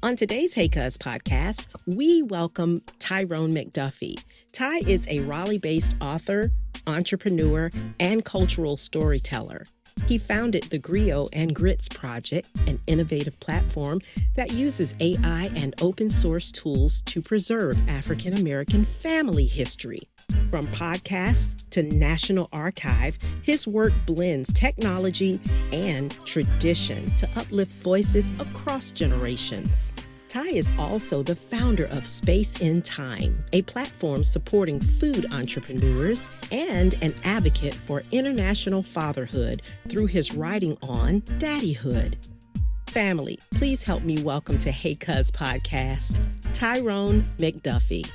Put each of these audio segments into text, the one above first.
On today's Hey Cuz podcast, we welcome Tyrone McDuffie. Ty is a Raleigh-based author, entrepreneur, and cultural storyteller. He founded the Griot Grits Project, an innovative platform that uses AI and open source tools to preserve African American family history. From podcasts to National Archive, his work blends technology and tradition to uplift voices across generations. Ty is also the founder of Space in Time, a platform supporting food entrepreneurs and an advocate for international fatherhood through his writing on daddyhood. Family, please help me welcome to Hey Cuz podcast, Tyrone McDuffie.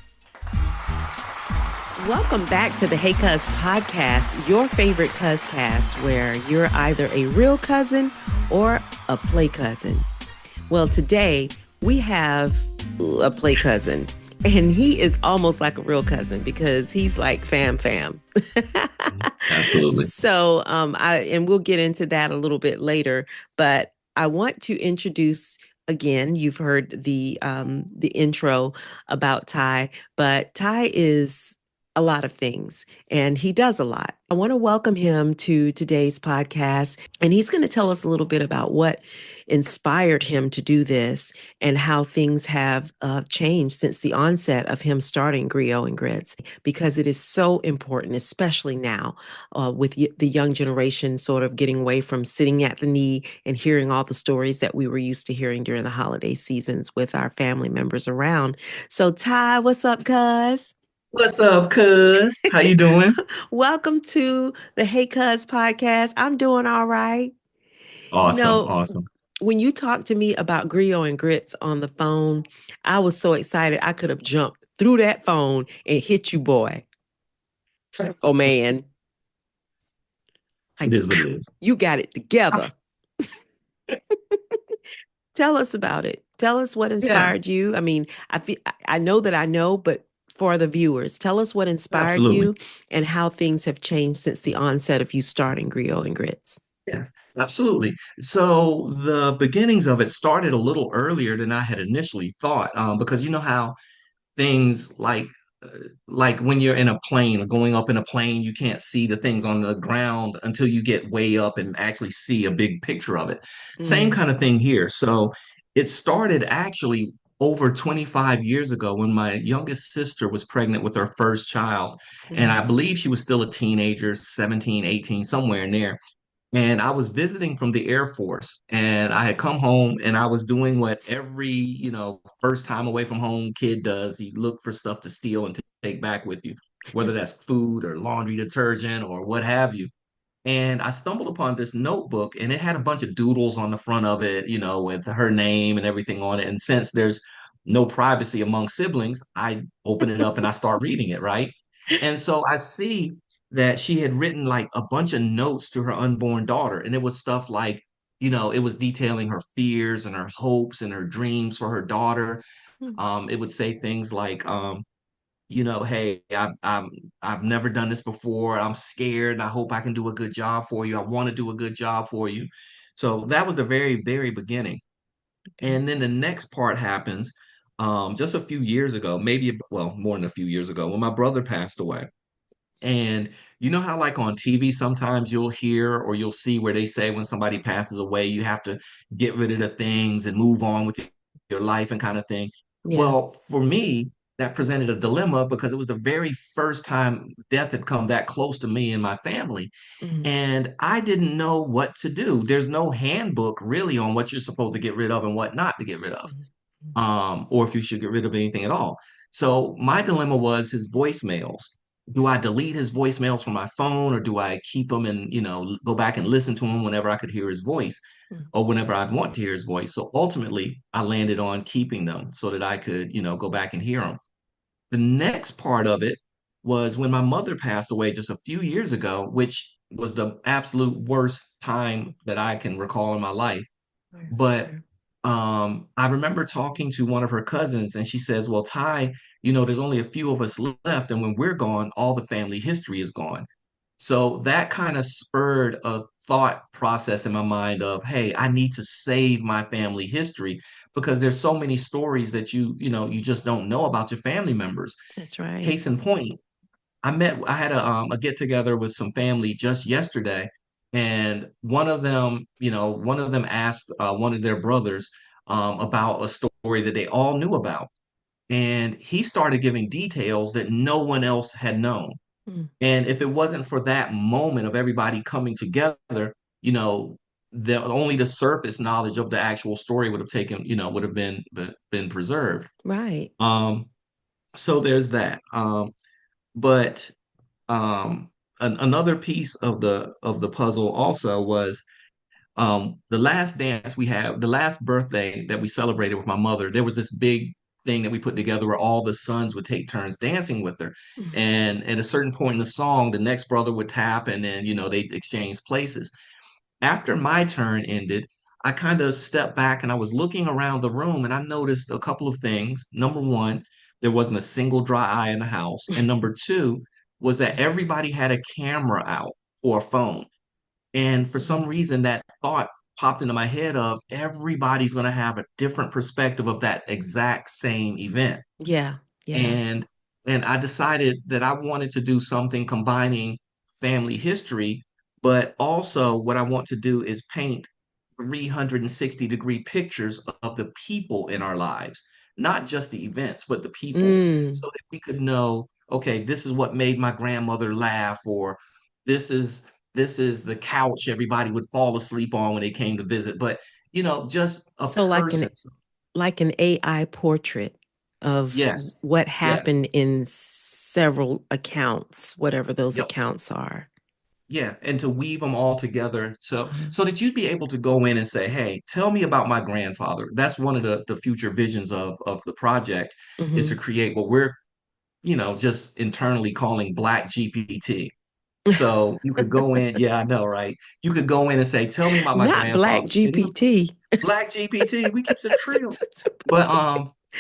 Welcome back to the Hey Cuz podcast, your favorite cuzcast, where you're either a real cousin or a play cousin. Well, today we have a play cousin, and he is almost like a real cousin because he's like fam. Absolutely. So, and we'll get into that a little bit later, but I want to introduce. Again, you've heard the intro about Ty, but Ty is a lot of things, and he does a lot. I want to welcome him to today's podcast, and he's going to tell us a little bit about what inspired him to do this and how things have changed since the onset of him starting Griot Grits, because it is so important, especially now with the young generation sort of getting away from sitting at the knee and hearing all the stories that we were used to hearing during the holiday seasons with our family members around. So Ty, what's up, cuz? What's up, cuz? How you doing? Welcome to the Hey Cuz podcast. I'm doing all right. You Awesome, know, awesome. when you talked to me about Griot Grits on the phone, I was so excited I could have jumped through that phone and hit you, boy. Oh, man. It is what it is. You got it together. Tell us about it. Tell us what Yeah, inspired you. I mean, I know that I know, but for the viewers, tell us what inspired absolutely. you and how things have changed since the onset of you starting Griot Grits. Yeah, absolutely. So the beginnings of it started a little earlier than I had initially thought, because you know how things uh, like when you're in a plane or going up in a plane, you can't see the things on the ground until you get way up and actually see a big picture of it. Same Mm, kind of thing here. So it started actually over 25 years ago when my youngest sister was pregnant with her first child. And I mm, believe she was still a teenager, 17, 18, somewhere in there. And I was visiting from the Air Force, and I had come home and I was doing what every, first time away from home kid does. You look for stuff to steal and to take back with you, whether that's food or laundry detergent or what have you. And I stumbled upon this notebook, and it had a bunch of doodles on the front of it, with her name and everything on it. And since there's no privacy among siblings, I open it up and I start reading it, right? And so I see that she had written like a bunch of notes to her unborn daughter. And it was stuff like, it was detailing her fears and her hopes and her dreams for her daughter. mm. It would say things like, hey, I've never done this before. I'm scared, and I hope I can do a good job for you. I want to do a good job for you. So that was the very, very beginning. Okay. And then the next part happens just a few years ago, maybe, well, more than a few years ago, when my brother passed away. And you know how, like on TV, sometimes you'll hear or you'll see where they say when somebody passes away, you have to get rid of the things and move on with your life and kind of thing. Yeah. Well, for me, that presented a dilemma because it was the very first time death had come that close to me and my family. Mm, And I didn't know what to do. There's no handbook really on what you're supposed to get rid of and what not to get rid of, mm, or if you should get rid of anything at all. So my dilemma was his voicemails. Do I delete his voicemails from my phone, or do I keep them and go back and listen to him whenever I could hear his voice, mm. or whenever I'd want to hear his voice? So ultimately, I landed on keeping them so that I could go back and hear them. The next part of it was when my mother passed away just a few years ago, which was the absolute worst time that I can recall in my life. Sure, But sure. I remember talking to one of her cousins, and she says, "Well, Ty, there's only a few of us left, and when we're gone, all the family history is gone." So that kind of spurred a thought process in my mind of, hey, I need to save my family history because there's so many stories that you just don't know about your family members. That's right. Case in point, I had a get together with some family just yesterday, and one of them asked one of their brothers about a story that they all knew about, and he started giving details that no one else had known. Mm. And if it wasn't for that moment of everybody coming together, you know, only the surface knowledge of the actual story would have would have been preserved. Right. Um, so there's that. But um, another piece of the puzzle also was the last dance we had, the last birthday that we celebrated with my mother. There was this big thing that we put together where all the sons would take turns dancing with her. Mm. And at a certain point in the song, the next brother would tap, and then they'd exchange places. After my turn ended, I kind of stepped back and I was looking around the room and I noticed a couple of things. Number one, there wasn't a single dry eye in the house. And number two was that everybody had a camera out or a phone. And for Mhm. some reason, that thought popped into my head of everybody's going to have a different perspective of that exact same event. Yeah. Yeah. and and I decided that I wanted to do something combining family history, but also what I want to do is paint 360-degree pictures of the people in our lives, not just the events, but the people, Mm. so that we could know, okay, this is what made my grandmother laugh, or this is this is the couch everybody would fall asleep on when they came to visit. But just a So person. like an AI portrait of Yes, what yes, happened in several accounts, whatever those yep. accounts are. Yeah, and to weave them all together so Uh-huh. so that you'd be able to go in and say, "Hey, tell me about my grandfather." That's one of the future visions of the project, is to Hmm. create what we're, just internally calling Black GPT. So you could go in, yeah, I know, right? You could go in and say, "Tell me about my Not Black grandfather," and GPT. Black GPT, we keeps it real. But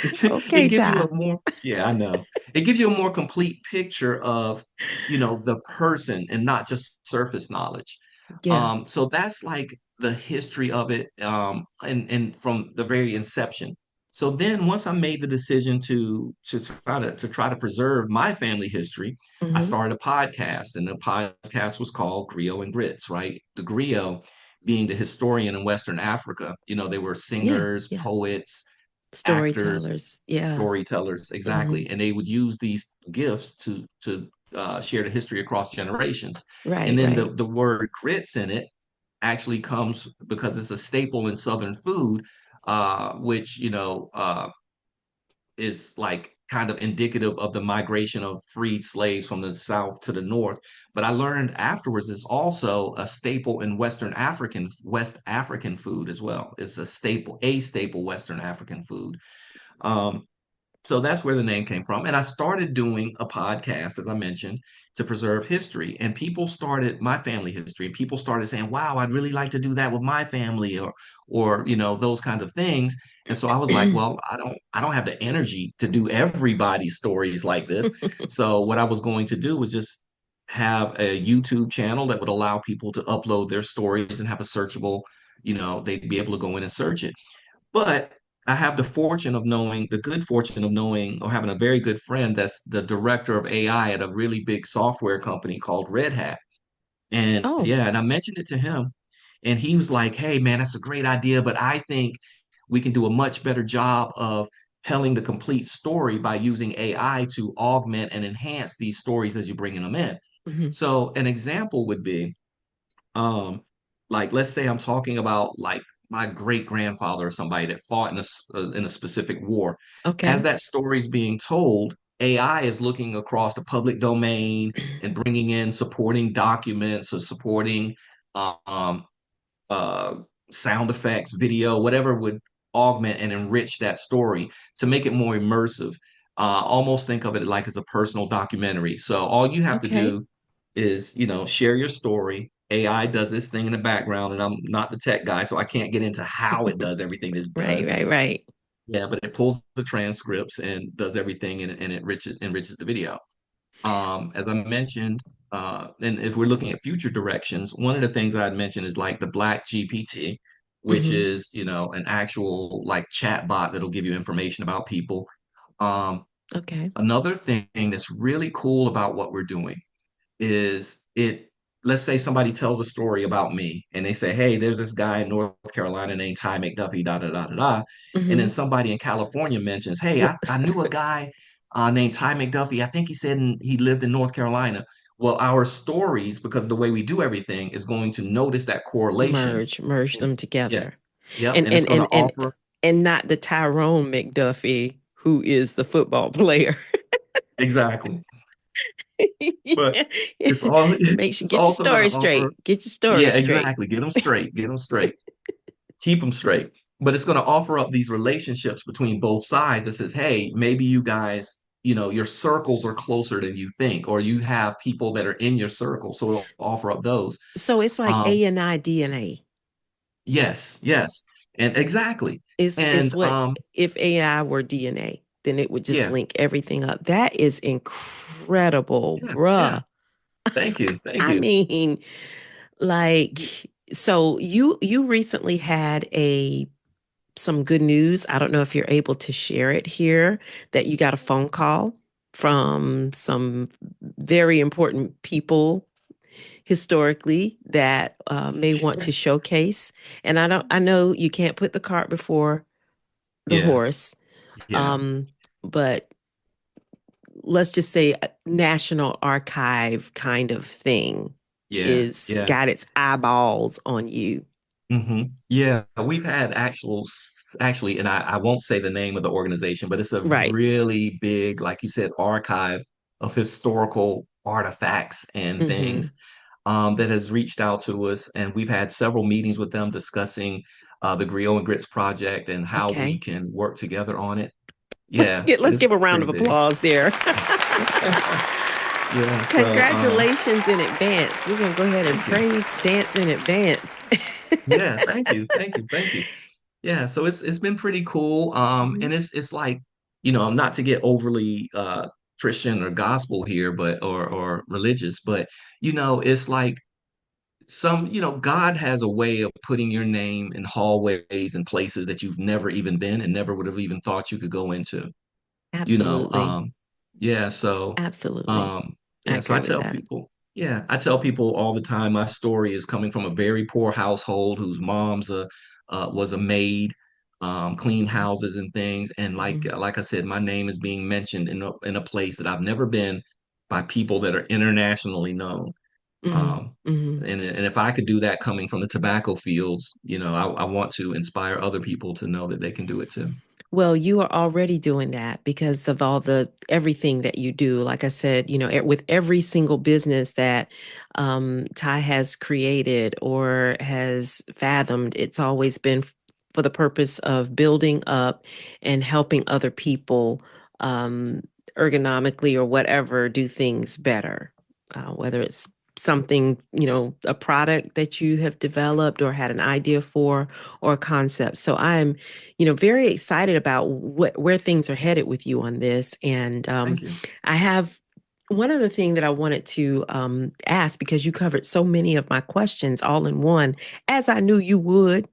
it Okay, gives you Ty. a more, yeah, I know. It gives you a more complete picture of, the person and not just surface knowledge. Yeah. So that's like the history of it, and from the very inception. So then once I made the decision to try to preserve my family history, I Hmm. started a podcast, and the podcast was called Griot and Grits, right? The griot being the historian in Western Africa. They were Yeah. singers, Yeah. poets, actors, Storytellers. Yeah. storytellers, Hmm. exactly, and they would use these gifts to share the history across generations. And Right. then Right. the word grits in it actually comes because it's a staple in Southern food, which is like kind of indicative of the migration of freed slaves from the South to the North. But I learned afterwards it's also a staple in West African food as well. It's a staple Western African food. Um, so that's where the name came from. And I started doing a podcast, as I mentioned, to preserve history. And people started my family history, and people started saying, "Wow, I'd really like to do that with my family," or those kinds of things. And so I was like, "Well, I don't have the energy to do everybody's stories like this." So what I was going to do was just have a YouTube channel that would allow people to upload their stories and have a searchable, they'd be able to go in and search it. But I have the good fortune of knowing, or having a very good friend that's the director of AI at a really big software company called Red Hat. And Oh. yeah, and I mentioned it to him, and he was like, "Hey, man, that's a great idea, but I think we can do a much better job of telling the complete story by using AI to augment and enhance these stories as you're bringing them in." Hmm. So an example would be, um, like, let's say I'm talking about like my great grandfather or somebody that fought in a specific war. As Okay. that story's being told, AI is looking across the public domain and bringing in supporting documents or supporting um, uh, sound effects, video, whatever would augment and enrich that story to make it more immersive. Almost think of it like as a personal documentary. So all you have to Okay. do is, share your story. AI does this thing in the background, and I'm not the tech guy, so I can't get into how it does everything that it Right. does. Right. Right. Yeah, but it pulls the transcripts and does everything, and it enriches the video. As I mentioned, and if we're looking at future directions, one of the things I'd mentioned is like the Black GPT. which Hmm. is, an actual like chat bot that'll give you information about people. Um, Okay. Another thing that's really cool about what we're doing is let's say somebody tells a story about me and they say, hey, there's this guy in North Carolina named Ty McDuffie, da da da da da. And then Hmm. somebody in California mentions, hey, I knew a guy named Ty McDuffie. I think he said he lived in North Carolina. Well, our stories, because of the way we do everything, is going to notice that correlation. Merge And them yeah, together. yep. And And it's and going to and and offer, and not the Tyrone McDuffie who is the football player. exactly. But it's all Make sure it's get your also going to story offer, straight. Get your story yeah, straight. exactly. Get them straight. Get them straight. Keep them straight. But it's going to offer up these relationships between both sides that says, hey, maybe you guys, your circles are closer than you think, or you have people that are in your circle. So it'll offer up those. So it's like Um, A and I DNA. yes, yes. And exactly. Is And what if AI were DNA, then it would just yeah, link everything up. That is incredible, yeah, yeah. bruh. Thank you. Thank I you. mean, like, so you recently had a some good news. I don't know if you're able to share it here, that you got a phone call from some very important people historically that may want to showcase. And I know you can't put the cart before the Yeah, horse, yeah, um, but let's just say a National Archive kind of thing yeah, is yeah. got its eyeballs on you. Yeah, we've had actually, and I won't say the name of the organization, but it's a Right. really big, like you said, archive of historical artifacts and Mm-hmm. things that has reached out to us, and we've had several meetings with them discussing the Griot Grits Project and how we Okay. can work together on it. Yeah, Let's give it's a round pretty of big. applause there. Yeah, so Congratulations in advance. We're gonna go ahead and thank you. praise dance in advance. Yeah, thank you, thank you, thank you. Yeah, so it's been pretty cool. Mhm. And it's like, not to get overly Christian or gospel here, but or religious, but it's like God has a way of putting your name in hallways and places that you've never even been and never would have even thought you could go into you know Absolutely. um yeah so Absolutely. um I yeah so agree with that. I tell people all the time my story is coming from a very poor household whose mom's a was a maid, cleaned houses and things, and Mhm. like I said, my name is being mentioned in a place that I've never been by people that are internationally known. Mhm. um Mhm. and if I could do that coming from the tobacco fields, I want to inspire other people to know that they can do it too. Well, you are already doing that because of all the everything that you do. Like I said, with every single business that Ty has created or has fathomed, it's always been for the purpose of building up and helping other people um, ergonomically or whatever do things better. Whether it's something, a product that you have developed or had an idea for or a concept. So I'm very excited about where things are headed with you on this. And Thank you. I have one other thing that I wanted to ask because you covered so many of my questions all in one, as I knew you would,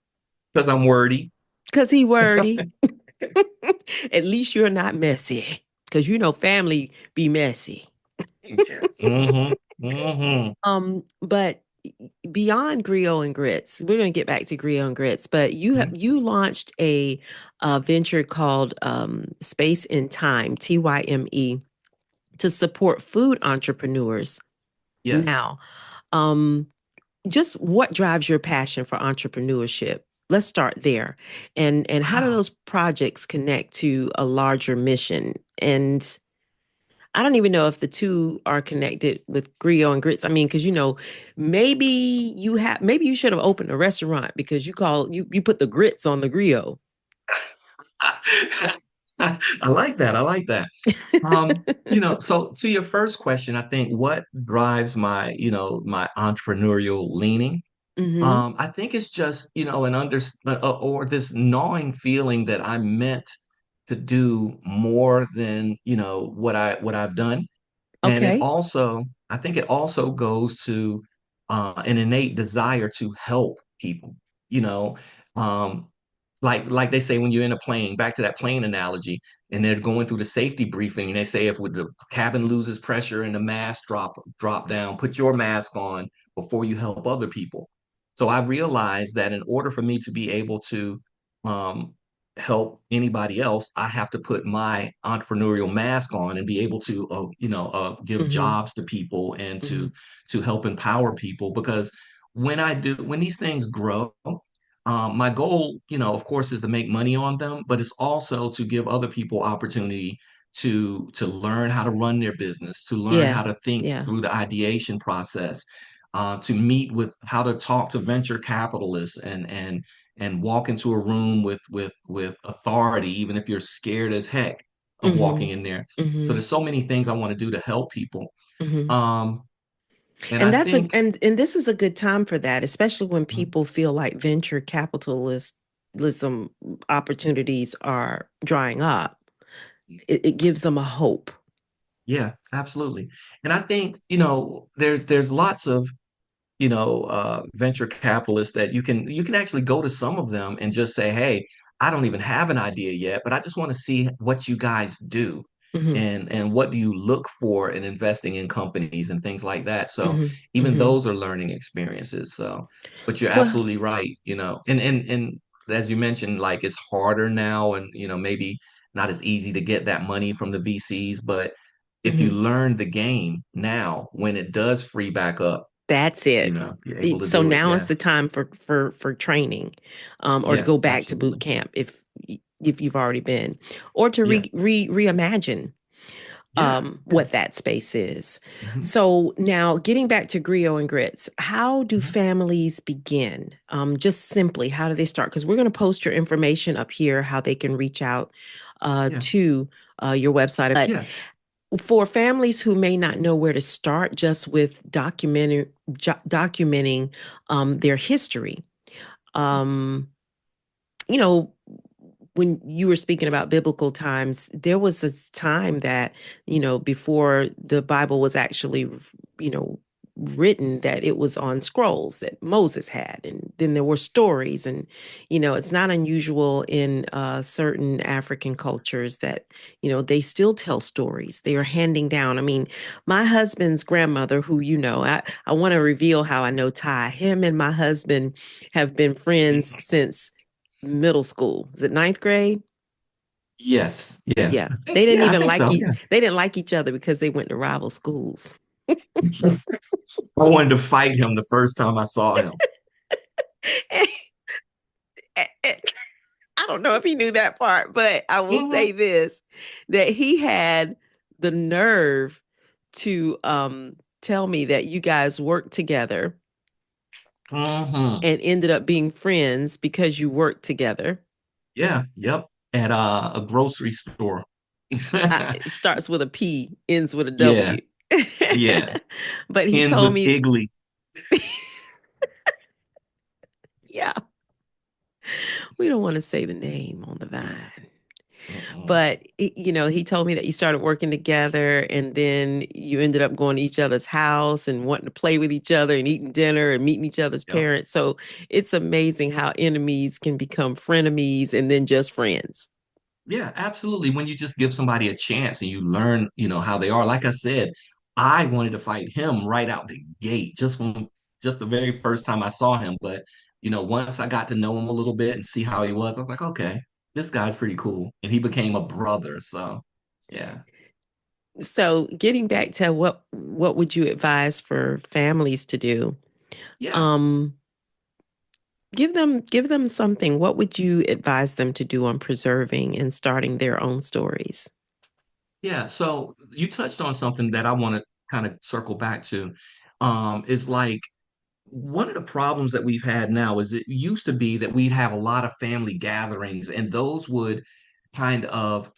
Because I'm wordy. because he wordy. At least you're not messy, because family be messy. Yeah. Mm-hmm. But beyond Griot and Grits, we're going to get back to Griot and Grits, but you launched a venture called Space in Time, TYME, to support food entrepreneurs. Yes. Now, um, just what drives your passion for entrepreneurship? Let's start there. And how do Wow. those projects connect to a larger mission? And I don't even know if the two are connected with Griot and Grits. I mean, because maybe you should have opened a restaurant because you put the grits on the Griot. I like that. I like that. So to your first question, I think what drives my entrepreneurial leaning, Mm-hmm. I think it's just, an or this gnawing feeling that I'm meant to do more than, what I've done. And Okay. I think it also goes to an innate desire to help people. You know, um, like they say when you're in a plane, back to that plane analogy, and they're going through the safety briefing, and they say if with the cabin loses pressure and the mask drop down, put your mask on before you help other people. So I realized that in order for me to be able to um, help anybody else, I have to put my entrepreneurial mask on and be able to, give Mm-hmm. jobs to people and Mm-hmm. to help empower people. Because when these things grow, my goal, of course, is to make money on them, but it's also to give other people opportunity to learn how to run their business, to learn Yeah. how to think Yeah. through the ideation process, to meet with how to talk to venture capitalists and walk into a room with authority, even if you're scared as heck of Mm-hmm. walking in there. So Mm-hmm. there's so many things I want to do to help people. Mm-hmm. Um, and And I that's a think, and this is a good time for that, especially when Mhm. people feel like venture capitalism opportunities are drying up. It gives them a hope. Yeah, absolutely. And I think, there's lots of venture capitalists that you can actually go to some of them and just say, hey, I don't even have an idea yet, but I just want to see what you guys do Hmm. and what do you look for in investing in companies and things like that. So Hmm. even Hmm. those are learning experiences. So, but you're Well, absolutely right, and as you mentioned, like it's harder now and maybe not as easy to get that money from the VCs, but if you mhm. learn the game now, when it does free back up, That's it. you're able to So do it. now is Yeah. the time for training, or to Yeah, go back to boot absolutely. camp if you've already been, or to Yeah. reimagine Yeah. Yeah. what that space is. Mhm. So now getting back to Griot and Grits, how do Mhm. families begin? Just simply, how do they start? Because we're going to post your information up here, how they can reach out Yeah. to your website. But Yeah. for families who may not know where to start, just with documenting their history, um, you know, when you were speaking about biblical times, there was a time that, before the Bible was actually, you know, written, that it was on scrolls that Moses had. And then there were stories. And, it's not unusual in certain African cultures that, they still tell stories. They are handing down. I mean, my husband's grandmother, who, I want to reveal how I know Ty. Him and my husband have been friends since middle school. Is it ninth grade? Yes. Yeah. Yeah. They didn't I even think like so. each Yeah. they didn't like each other because they went to rival schools. I wanted to fight him the first time I saw him. I don't know if he knew that part, but I will Hmm. say this, that he had the nerve to tell me that you guys worked together Hmm. and ended up being friends because you worked together. Yeah. Yep. At a grocery store. It starts with a P, ends with a Yeah. W. Yeah. But he Ends told with me, Igley. yeah, we don't want to say the name on the vine. Mm-mm. But he told me that you started working together, and then you ended up going to each other's house and wanting to play with each other and eating dinner and meeting each other's Yep. parents. So it's amazing how enemies can become frenemies and then just friends. Yeah, absolutely. When you just give somebody a chance and you learn, how they are. Like I said, I wanted to fight him right out the gate, just the very first time I saw him. But, once I got to know him a little bit and see how he was, I was like, okay, this guy's pretty cool. And he became a brother. So, yeah. So getting back to what would you advise for families to do? Yeah. Um, give them something. What would you advise them to do on preserving and starting their own stories? Yeah. So you touched on something that I want to kind of circle back to. Is like one of the problems that we've had now is it used to be that we'd have a lot of family gatherings, and those would kind of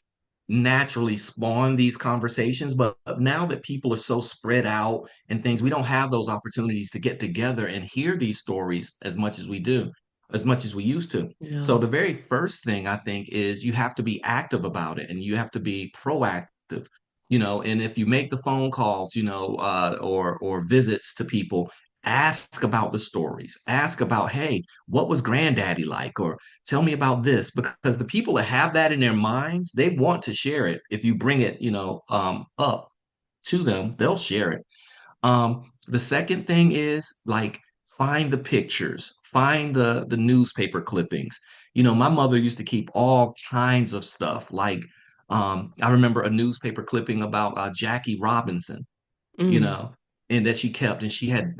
naturally spawn these conversations. But now that people are so spread out and things, we don't have those opportunities to get together and hear these stories as much as we used to. So No. the very first thing I think is you have to be active about it and you have to be proactive. And if you make the phone calls, or visits to people, ask about the stories, ask about, hey, what was granddaddy like? Or tell me about this, because the people that have that in their minds, they want to share it. If you bring it, up to them, they'll share it. The second thing is like find the pictures, find the newspaper clippings. My mother used to keep all kinds of stuff. Like I remember a newspaper clipping about Jackie Robinson, you Mm. know, and that she kept, and she had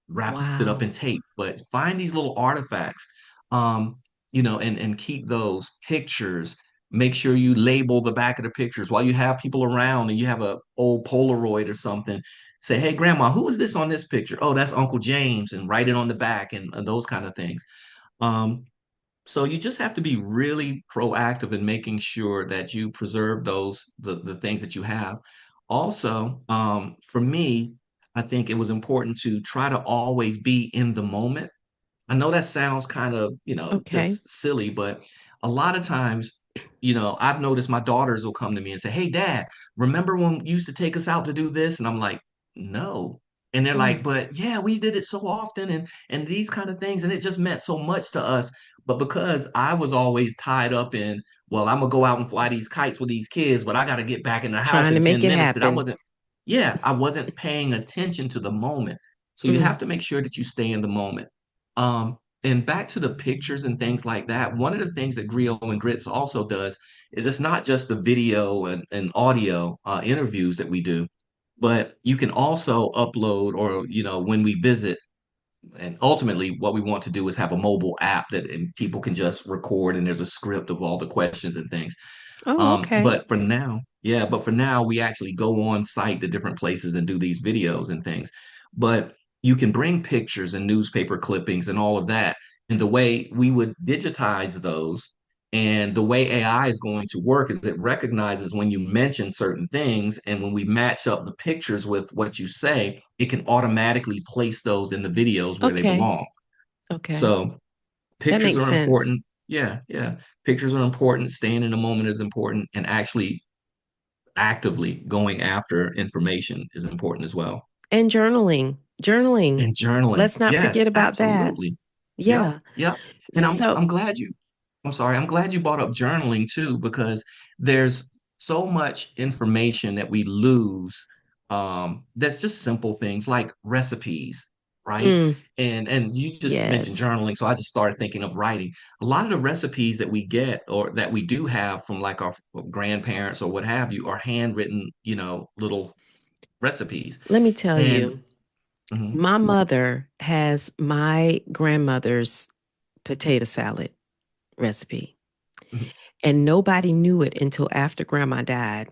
wrapped it up Wow. in tape. But find these little artifacts, and keep those pictures. Make sure you label the back of the pictures while you have people around and you have a old Polaroid or something. Say, hey, grandma, who is this on this picture? Oh, that's Uncle James, and write it on the back and those kind of things. Um, so you just have to be really proactive in making sure that you preserve the things that you have. Also, for me, I think it was important to try to always be in the moment. I know that sounds kind of, Okay. just silly, but a lot of times, I've noticed my daughters will come to me and say, hey, Dad, remember when you used to take us out to do this? And I'm like, no. And they're like, Mm. but yeah, we did it so often and these kind of things, and it just meant so much to us. But because I was always tied up in, well, I'm gonna go out and fly these kites with these kids, but I got to get back in the house Trying to in make 10 it minutes, that happen. I wasn't paying attention to the moment. So you Mm. have to make sure that you stay in the moment. And back to the pictures and things like that, one of the things that Griot and Grits also does is it's not just the video and audio interviews that we do, but you can also upload or, when we visit, and ultimately what we want to do is have a mobile app that and people can just record and there's a script of all the questions and things. Oh, okay. But for now, we actually go on site to different places and do these videos and things. But you can bring pictures and newspaper clippings and all of that. And the way we would digitize those and the way AI is going to work is it recognizes when you mention certain things. And when we match up the pictures with what you say, it can automatically place those in the videos where they Okay. belong. Okay. So That pictures makes are sense. important. Yeah, yeah. Pictures are important. Staying in the moment is important. And actually actively going after information is important as well. And journaling. Journaling. And journaling. Let's not forget Yes, about that. absolutely. Yep, Yeah. yep. And So, I'm glad you brought up journaling too, because there's so much information that we lose. That's just simple things like recipes, right? mm, And you just mentioned yes. journaling, so I just started thinking of writing. A lot of the recipes that we get or that we do have from like our grandparents or what have you are handwritten, little recipes. Let me tell And you, mhm, my mother has my grandmother's potato salad recipe, mhm. and nobody knew it until after grandma died.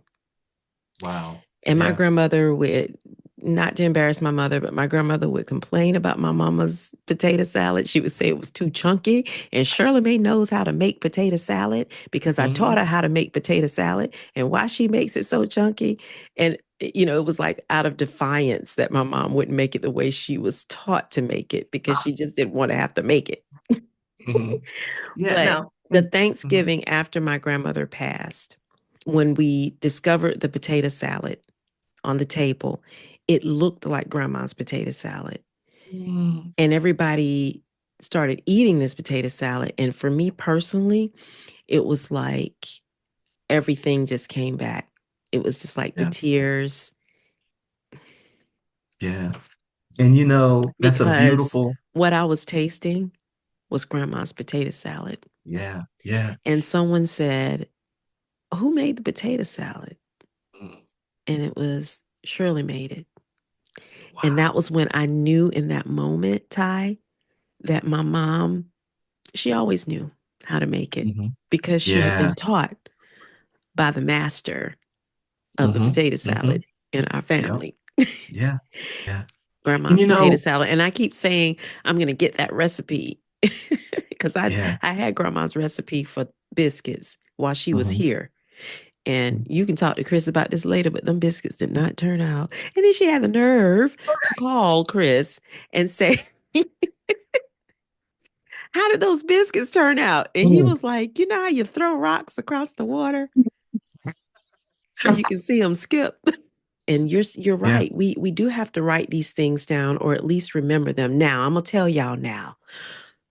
Wow. And my Yeah. grandmother would, not to embarrass my mother, but my grandmother would complain about my mama's potato salad. She would say it was too chunky. And Charlemagne knows how to make potato salad because I taught Hmm. her how to make potato salad and why she makes it so chunky. And, it was like out of defiance that my mom wouldn't make it the way she was taught to make it because she just didn't want to have to make it. Hmm. Yeah. But Now. the Mhm. Thanksgiving after my grandmother passed, when we discovered the potato salad on the table, it looked like grandma's potato salad. Mm. And everybody started eating this potato salad. And for me personally, it was like everything just came back. It was just like the Yeah. tears Yeah. And that's a because beautiful. what I was tasting was grandma's potato salad. Yeah. Yeah. And someone said, who made the potato salad? Mm. And it was Shirley made it. And that Wow. was when I knew in that moment, Ty, that my mom, she always knew how to make it Hmm. because she had Yeah. been taught by the master of the Hmm. potato Hmm. salad in our Yep. family. Yeah. Yeah. And Grandma's potato salad. And I keep saying I'm gonna get that recipe because I yeah. I had grandma's recipe for biscuits while she was Hmm. here. And you can talk to Chris about this later, but them biscuits did not turn out. And then she had the nerve to call Chris and say, how did those biscuits turn out? And he Mm. was like, you know how you throw rocks across the water so you can see them skip? And you're Yeah. right. We do have to write these things down, or at least remember them. Now, I'm gonna tell y'all now,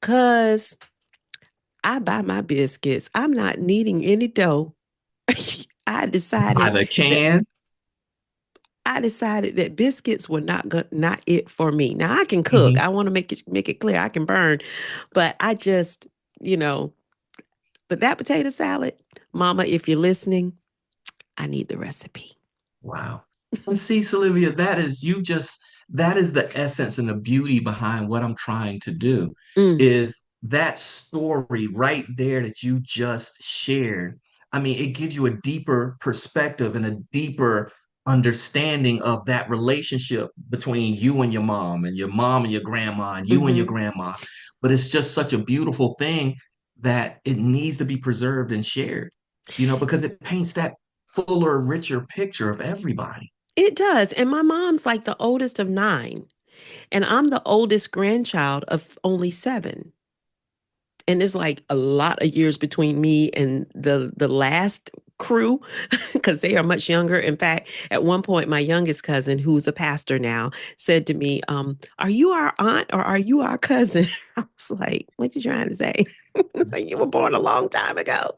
cause I buy my biscuits. I'm not needing any dough. I By decided the that can. biscuits were not it for me. Now I can cook. Hmm. I want to make it clear I can burn, but I just, you know, but that potato salad, Mama, if you're listening, I need the recipe. Wow. And see, Sylvia, that is the essence and the beauty behind what I'm trying to do Mm, is that story right there that you just shared. I mean, it gives you a deeper perspective and a deeper understanding of that relationship between you and your mom and your grandma, and you and your mm-hmm. grandma. But it's just such a beautiful thing that it needs to be preserved and shared, because it paints that fuller, richer picture of everybody. It does. And my mom's like the oldest of 9, and I'm the oldest grandchild of only 7. And there's like a lot of years between me and the last crew because they are much younger. In fact, at one point, my youngest cousin, who's a pastor now, said to me, "Are you our aunt or are you our cousin?" I was like, "What you trying to say?" It's like you were born a long time ago.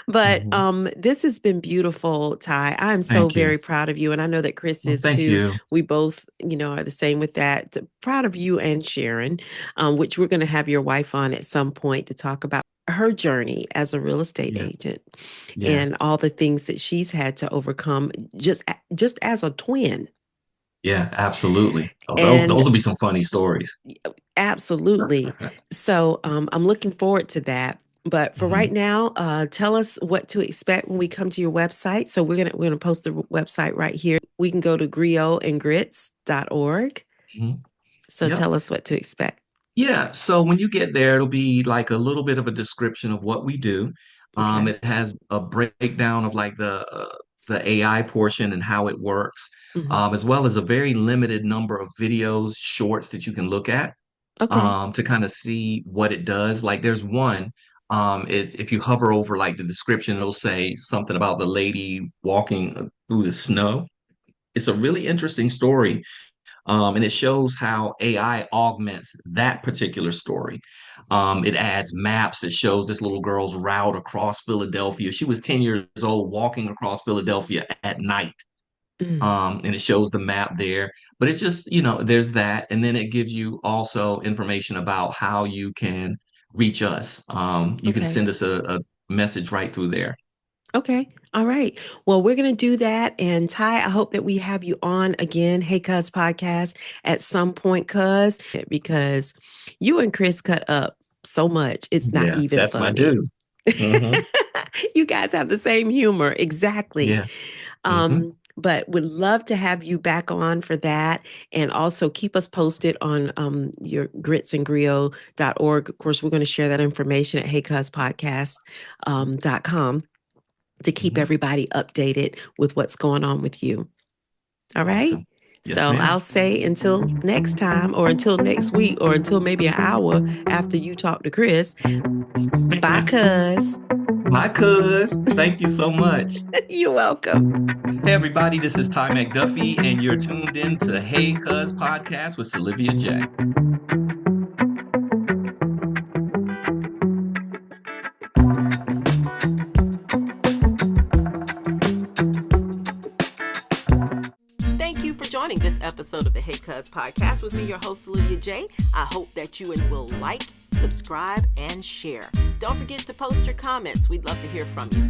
But Mhm. this has been beautiful, Ty. I'm so Thank you. very proud of you, and I know that Chris Well, is thank too. you. We both, are the same with that. Proud of you and Sharon, which we're going to have your wife on at some point to talk about her journey as a real estate Yeah, agent yeah, and all the things that she's had to overcome just as a twin. yeah, absolutely. Oh, those And will be some funny stories. absolutely. So I'm looking forward to that. But for right Hmm. now, tell us what to expect when we come to your website. So we're gonna post the website right here. We can go to griotandgrits.org. Hmm. So Yep. tell us what to expect. Yeah. So when you get there, it'll be like a little bit of a description of what we do. Okay. It has a breakdown of like the AI portion and how it works, Hmm. as well as a very limited number of videos, shorts that you can look at. Okay. To kind of see what it does. Like there's one, if you hover over like the description, it'll say something about the lady walking through the snow. It's a really interesting story. And it shows how AI augments that particular story. It adds maps. It shows this little girl's route across Philadelphia. She was 10 years old walking across Philadelphia at night, Mm, and it shows the map there. But it's just, there's that. And then it gives you also information about how you can reach us. You can okay. send us a message right through there. Okay. All right. Well, we're going to do that. And Ty, I hope that we have you on again, Hey Cuz podcast at some point, cuz, because you and Chris cut up so much. It's not Yeah, even that's my funny. dude. Hmm. You guys have the same humor. Exactly. Yeah. Hmm. But would love to have you back on for that. And also keep us posted on your gritsandgrio.org. Of course, we're going to share that information at heycuzpodcast.com to keep Hmm. everybody updated with what's going on with you. All right. Awesome. Yes, So ma'am. I'll say until next time, or until next week, or until maybe an hour after you talk to Chris. Bye, cuz. My cuz. Thank you so much. You're welcome. Hey, everybody, this is Ty McDuffie, and you're tuned in to Hey Cuz podcast with Olivia J. Thank you for joining this episode of the Hey Cuz podcast with me, your host, Olivia J. I hope that you will like, subscribe, and share. Don't forget to post your comments. We'd love to hear from you.